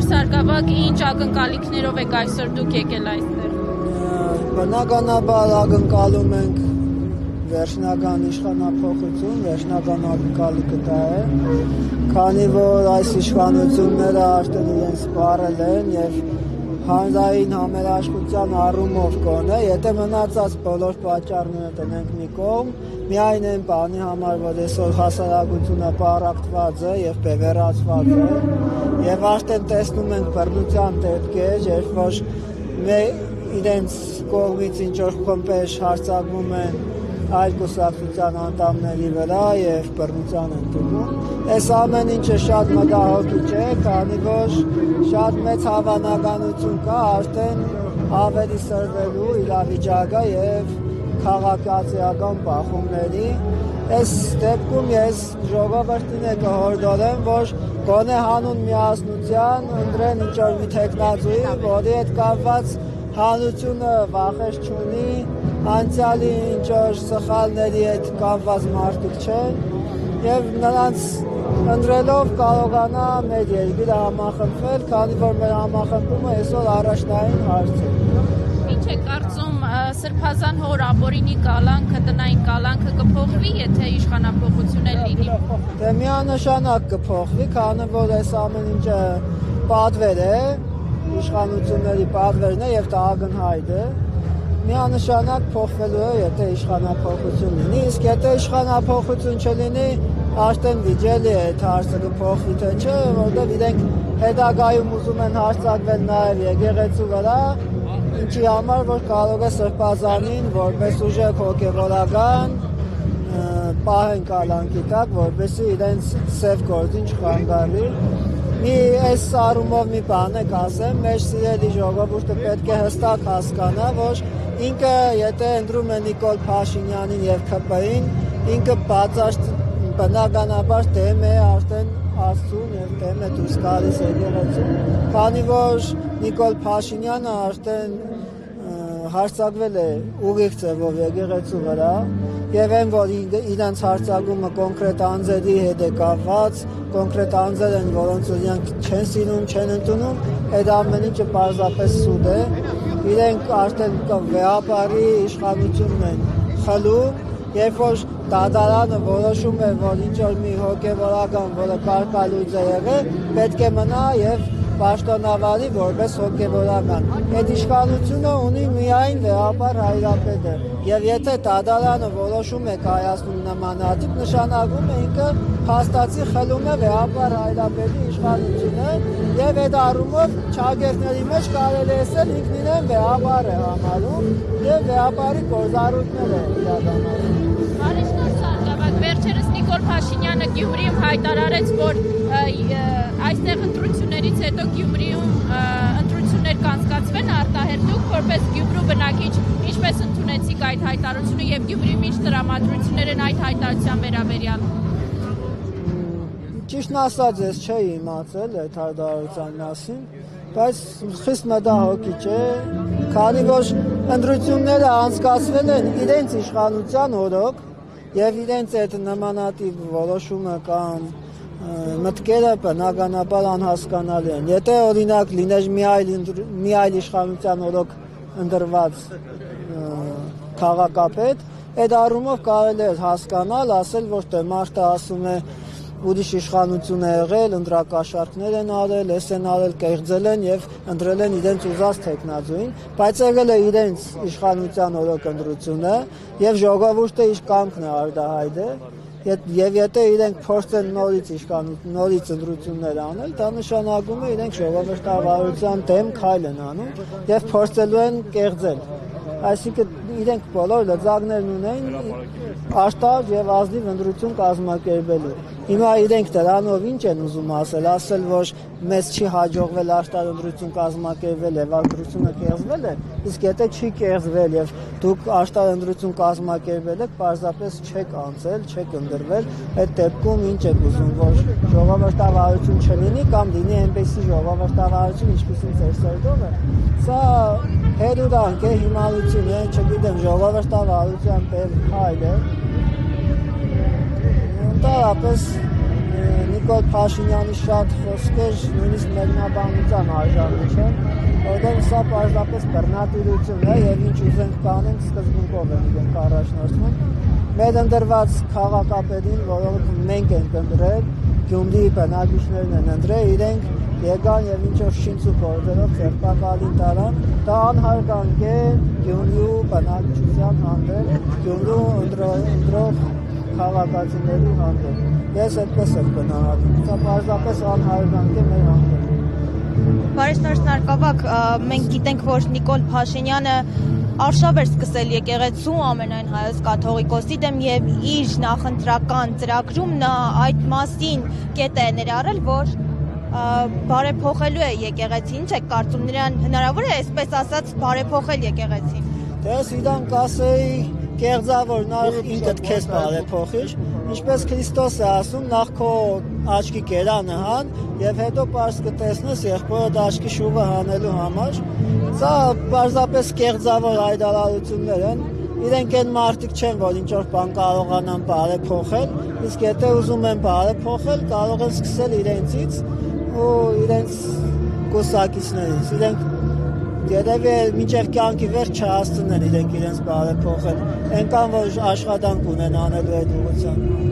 Սարգսակ, ինչ ակնկալիքներով եք այսօր դուք եկել այստեղ։ Բնականաբար ակնկալում ենք վերջնական իշխանափոխություն, վերջնական ակնկալիքը դա է, քանի որ այս իշխանությունները արդեն իրենց սպառել են եւ հանրային համերաշխության առումով կոնե, եթե մնացած բոլոր պատճառները տնենք մի կողմ, միայն այն բանի համար, որ այսօր հասարակությունը պարակտված է եւ բևեռացված է, եւ արդեն տեսնում ենք բռնության դեպքեր, երբ որ իրենց կողմից ինչ-որ խմբեր հարձակվում են այլ կուսակցության անդամների վրա եւ բռնության են տվում։ Այս ամեն ինչը շատ մտահոգիչ է, քանի որ շատ մեծ հավանականություն կա արդեն ավելի սրվելու իրավիճակը եւ քաղաքացիական բախումների։ Այս դեպքում ես ժողովրդին կհորդորեմ, որ գոնե հանուն միասնության ընտրեն ինչ-որ մի թեկնածուի, որի հետ կապված հանրությունը վախեր չունի, անցյալի ինչ-որ սխալների հետ կապված մարդիկ չեն եւ նրանց ընտրելով կարողանա մեր երկիրը համախմբվել, քանի որ մեր համախմբումը այսօր առաջնային հարց է։ Ինչ է կարծում Սրբազան հոր ապօրինի կալանքը, տնային կալանքը կփոխվի, եթե իշխանափոխություն լինի։ Դե միանշանակ կփոխվի, քանի որ այս ամեն ինչը պատվեր է, իշխանությունների պատվերն է եւ դա ակնհայտ է։ Միանշանակ փոխվելու է, եթե իշխանափոխություն լինի, իսկ եթե իշխանափոխություն չլինի, արդեն վիճելի է այդ հարցը կփոխվի թե չէ, որովհետեւ իրենք հետագայում ուզում են հարձակվել նաեւ եկեղեցու վրա, ինչի համար որ կարող է Սրբազանին որպես ուժեղ հոգեվորական պահեն կալանքի տակ, որպեսզի իրենց սև գործին չխանգարվի։ Այս առումով մի բան եք ասեմ, մեր սիրելի ժողովուրդը պետք է հստակ հասկանա, որ ինքը եթե ընտրում է Նիկոլ Փաշինյանին եւ ՔՊ-ին, ինքը բացարձակ բնականաբար դեմ է արդեն Աստծուն եւ դեմ է դուրս գալիս եկեղեցու, քանի որ Նիկոլ Փաշինյանը արդեն հարձակվել է ուղիղ ձևով եկեղեցու վրա եւ այն որ իրենց հարձակումը կոնկրետ անձերի հետ է կապված, կոնկրետ անձեր են, որոնց իրենք չեն սիրում, չեն ընդունում, այդ ամեն ինչը պարզապես սուտ է, իրենք արդեն վեհապարի իշխանությունն են խլում, երբ որ դատարանը որոշում է, որ ինչ-որ մի հոգեվորական, որը կարգալույծ է եղել, պետք է մնա եւ պաշտոնավարի որպես հոգեվորական։ Այդ իշխանությունը ունի միայն վեհապար Հայրապետը։ Եվ եթե դատարանը որոշում է կայացնում նմանատիպ, նշանակում է ինքը փաստացի խլում է վեհապար Հայրապետի իշխանությունը եւ այդ առումով ճագերների մեջ կարելի է ասել ինքն իրեն վեհապար է համարում եւ վեհապարի գործառույթներ է իրականացնում։ Վերջերս Նիկոլ Փաշինյանը Գյումրիում հայտարարեց, որ այստեղ ընտրություններից հետո Գյումրիում ընտրություններ կանցկացվեն արտահերթուկ, որպես Գյումրու բնակիչ, ինչպես ընդունեցիք այդ հայտարարությունը եւ Գյումրիում ինչ տրամադրություններ են այդ հայտարարության վերաբերյալ։ Ճիշտն ասած, ես չէի իմացել այդ հայտարարության մասին, բայց խիստ մտահոգիչ է, քանի որ ընտրությունները անցկացվել են իրենց իշխանության օրոք եւ իրենց այդ նմանատիպ որոշումը կամ մտքերը բնականաբար անհասկանալի են։ Եթե օրինակ լիներ մի այլ իշխանության օրոք ընտրված քաղաքապետ, այդ առումով կարելի է հասկանալ, ասել, որ դե մարդը ասում է ուրիշ իշխանություն է եղել, ընտրակաշառքներ են արել, էս են արել, կեղծել են եւ ընտրել են իրենց ուզած թեկնածուին, բայց եղել է իրենց իշխանության օրոք ընտրությունը եւ ժողովուրդը իր կամքն է արտահայտել եւ եթե իրենք փորձեն նորից ընտրություններ անել, դա նշանակում է իրենք ժողովրդավարության դեմ քայլ են անում եւ փորձելու են կեղծել։ Այսինքն իրենք բոլոր լծակներն ունեն աշտարակ եւ ազնիվ ընտրություն կազմակերպելու։ Հիմա իրենք դրանով ինչ են ուզում ասել, որ մեզ չի հաջողվել աշտարակ ընտրություն կազմակերպել եւ ընտրությունը կեղծվել է, իսկ եթե չի կեղծվել եւ դուք աշտարակ ընտրություն կազմակերպել եք, պարզապես չեք անցել, չեք ընտրվել, այդ դեպքում ինչ եք ուզում, որ ժողովրդավարություն չլինի կամ լինի այնպեսի ժողովրդավարություն, ինչպեսին ձեր սերտով է։ Սա հերուրանք է, հիմարություն է, չգիտեմ, ժողովրդավարության դեմ քայլ է։ Ընդհանրապես Նիկոլ Փաշինյանի շատ խոսքեր նույնիսկ մեկնաբանության արժանի չեն, որտեղ սա պարզապես բռնատիրություն է եւ ինչ ուզենք կանենք սկզբունքով են իրենք առաջնորդվում։ Մեր ընտրված քաղաքապետին, որովհետեւ մենք ենք ընտրել, Գյումրիի բնակիչներն են ընտրել, իրենք եկան եւ ինչ որ շինցու գործերով ձերբակալին տարան, դա անհարգանք է Գյումրիու բնակչության հանդեպ, Գյումրիու ընտրող քաղաքացիների հանդեպ։ Ես այդպես եմ գնահատում, սա պարզապես անհարգանք է մեր հանդեպ։ Բարի շնորհակալություն, մենք գիտենք, որ Նիկոլ Փաշինյանը արշավ էր սկսել եկեղեցու ամենայն հայոց կաթողիկոսի դեմ եւ իր նախընտրական ծրագրում նա այդ մասին կետ է ներառել, որ բարեփոխելու է եկեղեցին, ինչ է կարծում, նրան հնարավոր է այսպես ասած բարեփոխել եկեղեցին։ Դες իրանք ասեի կեղծավոր նախ ինքդ քեզ բարեփոխիր, ինչպես Քրիստոս է ասում, նախ քո աչքի կերանը հան եւ հետո պարզ կտեսնես եղբորդ աչքի շուվը հանելու համար։ Սա պարզապես կեղծավոր հայտարարություններ են։ Իրենք այն մարդիկ չեն, որ ինչ որ բան կարողանան բարեփոխել, իսկ եթե ուզում են բարեփոխել, կարող են սկսել իրենցից ու իրենց կուսակիցներից։ Իրենք երևի մինչև կյանքի վերջ չհասցնեն իրենք իրենց բարեփոխել։ Այնքան որ աշխատանք ունեն անելու այդ ուղղությամբ։